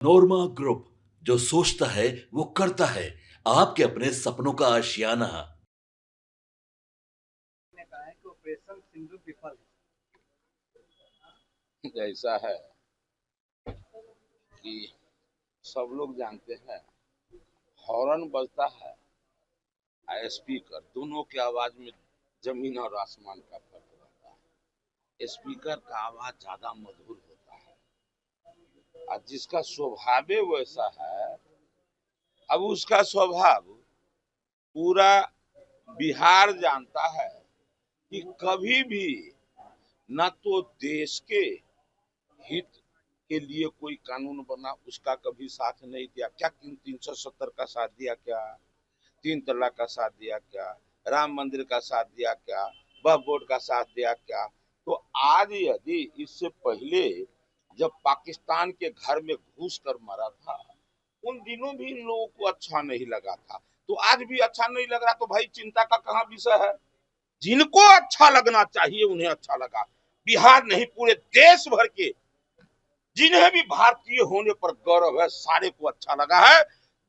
नोरमा group, जो सोचता है वो करता है। आपके अपने सपनों का आशियाना। ने कहा है कि ऑपरेशन सिंदूर विफल है। ऐसा है कि सब लोग जानते हैं, हॉर्न बजता है और स्पीकर, दोनों की आवाज में जमीन और आसमान का फर्क रहता है। स्पीकर का आवाज ज्यादा मधुर होता है और जिसका स्वभाव वैसा है, अब उसका स्वभाव पूरा बिहार जानता है कि कभी भी न तो देश के हित के लिए कोई कानून बना, उसका कभी साथ नहीं दिया। क्या 370 का साथ दिया? क्या 3 तलाक का साथ दिया? क्या राम मंदिर का साथ दिया? क्या वक्फ बोर्ड का साथ दिया? क्या? तो आज यदि इससे पहले जब पाकिस्तान के घर में घुस कर मरा था, उन दिनों भी इन लोगों को अच्छा नहीं लगा था, तो आज भी अच्छा नहीं लग रहा, तो भाई चिंता का कहाँ विषय है? जिनको अच्छा लगना चाहिए उन्हें अच्छा लगा। बिहार नहीं, पूरे देश भर के जिन्हें भी भारतीय होने पर गौरव है, सारे को अच्छा लगा है।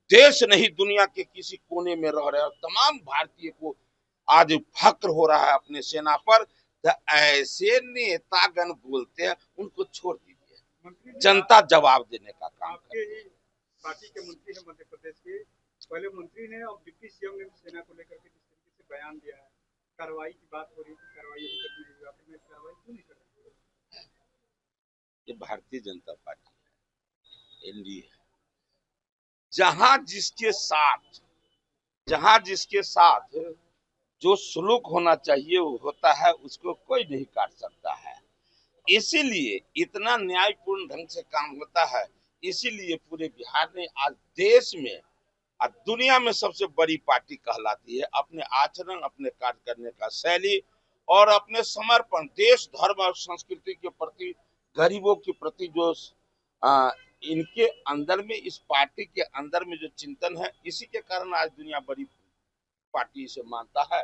देश नहीं, दुनिया के किसी कोने में रह रहे तमाम भारतीय को आज फक्र हो रहा है अपने सेना पर। तो ऐसे नेतागण बोलते हैं, उनको छोड़ दीजिए, जनता जवाब देने का काम आपके ही पार्टी के मंत्री हैं मध्य प्रदेश के, पहले मंत्री ने और डिप्टी सीएम ने सेना को लेकर के जिस तरीके से बयान दिया है, कार्रवाई की बात हो रही थी, कार्रवाई अभी तक नहीं हुई, आखिर में कार्रवाई क्यों नहीं कर रहे? ये भारतीय जनता पार्टी है, एनडीए। जहां जिसके साथ जो सलूक होना चाहिए वो होता है, उसको कोई नहीं काट सकता है। इसीलिए इतना न्यायपूर्ण ढंग से काम होता है। इसीलिए पूरे बिहार ने आज देश में और दुनिया में सबसे बड़ी पार्टी कहलाती है। अपने आचरण, अपने कार्य करने का शैली और अपने समर्पण देश, धर्म और संस्कृति के प्रति, गरीबों के प्रति जो आ, इनके अंदर में, इस पार्टी के अंदर में जो चिंतन है, इसी के कारण आज दुनिया बड़ी पार्टी से मानता है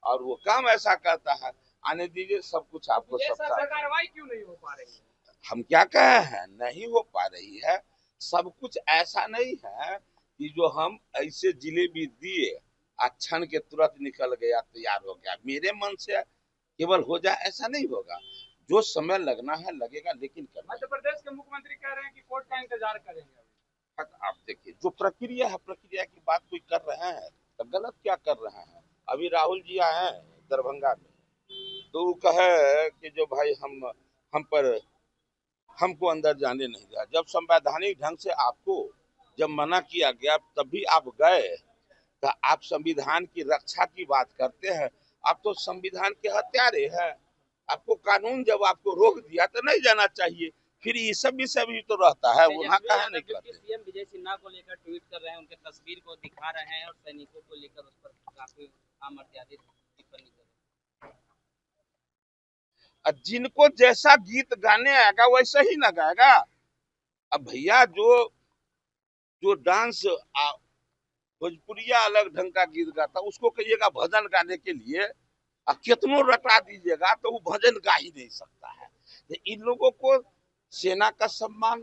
और वो काम ऐसा करता है। आने दीजिए, सब कुछ आपको सब कार्रवाई क्यों नहीं हो पा रही है? हम क्या कहे हैं, नहीं हो पा रही है। सब कुछ ऐसा नहीं है कि जो हम ऐसे जिलेबी दिए क्षण के तुरंत निकल गया, तैयार हो गया, मेरे मन से केवल हो जाए, ऐसा नहीं होगा। जो समय लगना है लगेगा, लेकिन करना। मध्य प्रदेश के मुख्यमंत्री कह रहे हैं कि कोर्ट का इंतजार करेंगे। आप देखिए, जो प्रक्रिया है, प्रक्रिया की बात कोई कर रहे हैं तो गलत क्या कर रहे हैं? अभी राहुल जी आए हैं दरभंगा में, तो वो कहे कि जो भाई हम पर हमको अंदर जाने नहीं दिया। जब संवैधानिक ढंग से आपको जब मना किया गया तभी आप गए, तो आप संविधान की रक्षा की बात करते हैं। आप तो संविधान के हत्यारे हैं। आपको कानून जब आपको रोक दिया तो नहीं जाना चाहिए। फिर ये सब विषय भी तो रहता है, वहाँ कहा नहीं करते। सीएम विजय सिन्हा को लेकर ट्वीट कर रहे हैं, उनके तस्वीर को दिखा रहे हैं और सैनिकों को लेकर उस पर काफी अमर्यादित टिप्पणी कर रहे और जिनको जैसा गीत गाने आएगा वैसा ही ना गाएगा। अब भैया, जो जो डांस भोजपुरिया अलग ढंग का गीत गाता, उसको कहिएगा भजन गाने के लिए, कितनों रटा दीजिएगा तो वो भजन गा ही नहीं सकता है। तो इन लोगों को सेना का सम्मान,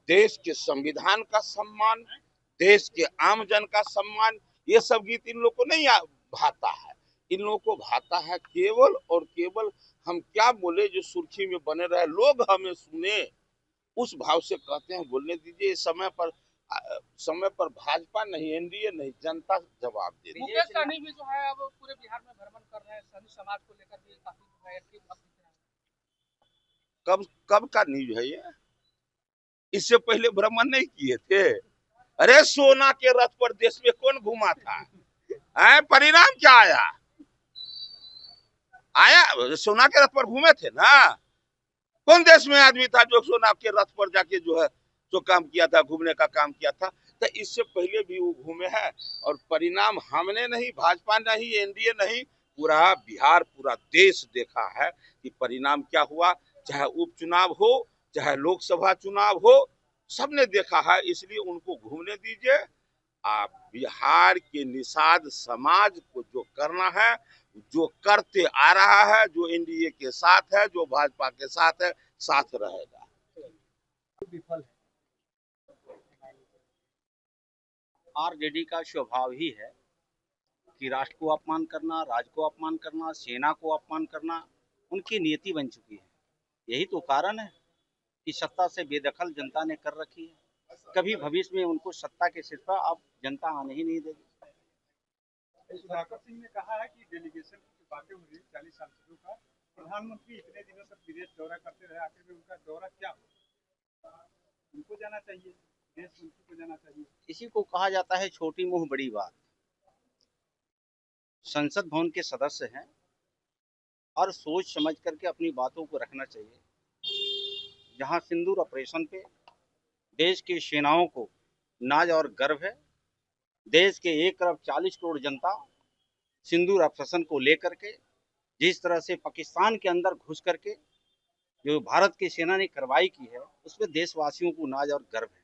देश के संविधान का सम्मान, देश के आम जन का सम्मान, ये सब गीत इन लोग को नहीं भाता है। इन लोगों को भाता है केवल और केवल हम क्या बोले, जो सुर्खी में बने रहे, लोग हमें सुने, उस भाव से कहते हैं। बोलने दीजिए। समय पर भाजपा नहीं, एनडीए नहीं, जनता जवाब दे। मुकेश सहनी भी जो है अब पूरे बिहार में भ्रमण कर रहे हैं, सहनी समाज को लेकर भी काफी जो है एक्टिव दिख रहे हैं। कब कब का न्यूज है ये? इससे पहले भ्रमण नहीं किए थे? अरे सोना के रथ पर देश में कौन घुमा था? परिणाम क्या आया? सोना के रथ पर घूमे थे ना? कौन देश में आदमी था जो सोना के रथ पर जाके जो है जो काम किया था, घूमने का काम किया था? तो इससे पहले भी वो घूमे हैं और परिणाम हमने नहीं, भाजपा नहीं, एनडीए नहीं, पूरा बिहार, पूरा देश देखा है कि परिणाम क्या हुआ। चाहे उपचुनाव हो, चाहे लोकसभा चुनाव हो, सबने देखा है। इसलिए उनको घूमने दीजिए। आप बिहार के निषाद समाज को जो करना है, जो करते आ रहा है, जो एनडीए के साथ है, जो भाजपा के साथ है, साथ रहेगा। विफल है। आरजेडी का स्वभाव ही है कि राष्ट्र को अपमान करना, राज्य को अपमान करना, सेना को अपमान करना उनकी नीति बन चुकी है। यही तो कारण है कि सत्ता से बेदखल जनता ने कर रखी है। कभी भविष्य में उनको सत्ता के सिर पर अब जनता आने ही नहीं देगी। सुधाकर सिंह ने कहा है कि डेलीगेशन की बातें हो रही 40 सांसदों का, प्रधानमंत्री इतने दिनों तक विदेश दौरा करते रहे, आखिर में उनका दौरा क्या हो? उनको जाना चाहिए, देश मंत्री को जाना चाहिए। इसी को कहा जाता है छोटी मुंह बड़ी बात। संसद भवन के सदस्य हैं और सोच समझ करके अपनी बातों को रखना चाहिए। जहां सिंदूर ऑपरेशन पे देश की सेनाओं को नाज और गर्व है, देश के 1 अरब 40 करोड़ जनता सिंदूर ऑपरेशन को लेकर के जिस तरह से पाकिस्तान के अंदर घुस करके जो भारत की सेना ने कार्रवाई की है, उसमें देशवासियों को नाज और गर्व है।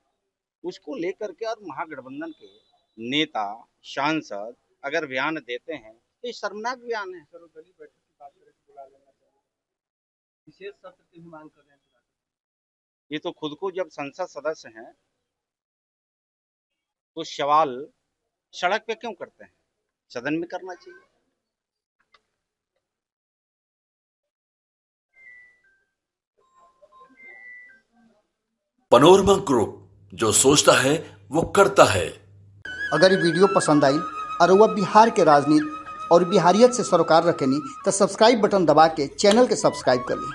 उसको लेकर के और महागठबंधन के नेता सांसद अगर बयान देते हैं तो ये शर्मनाक बयान है। सर्वदलीय बैठक की बात करें तो बुला लेना चाहिए। विशेष सत्र की भी मांग कर रहे हैं। ये तो खुद को जब संसद सदस्य हैं तो सवाल सड़क पे क्यों करते हैं, सदन में करना चाहिए। पनोरमा ग्रुप, जो सोचता है वो करता है। अगर ये वीडियो पसंद आई और वह बिहार के राजनीति और बिहारियत से सरोकार रखेनी तो सब्सक्राइब बटन दबा के चैनल के सब्सक्राइब कर ली।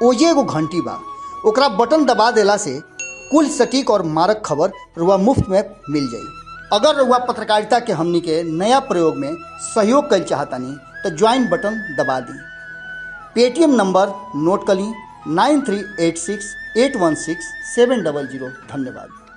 ओजे एगो घंटी बा, ओकरा बटन दबा देला से कुल सटीक और मारक खबर रुआ मुफ्त में मिल जाई। अगर रुआ पत्रकारिता के हमनी के नया प्रयोग में सहयोग कर चाहतानी तो ज्वाइन बटन दबा दी। पेटीएम नंबर नोट कर ली 9386816700। धन्यवाद।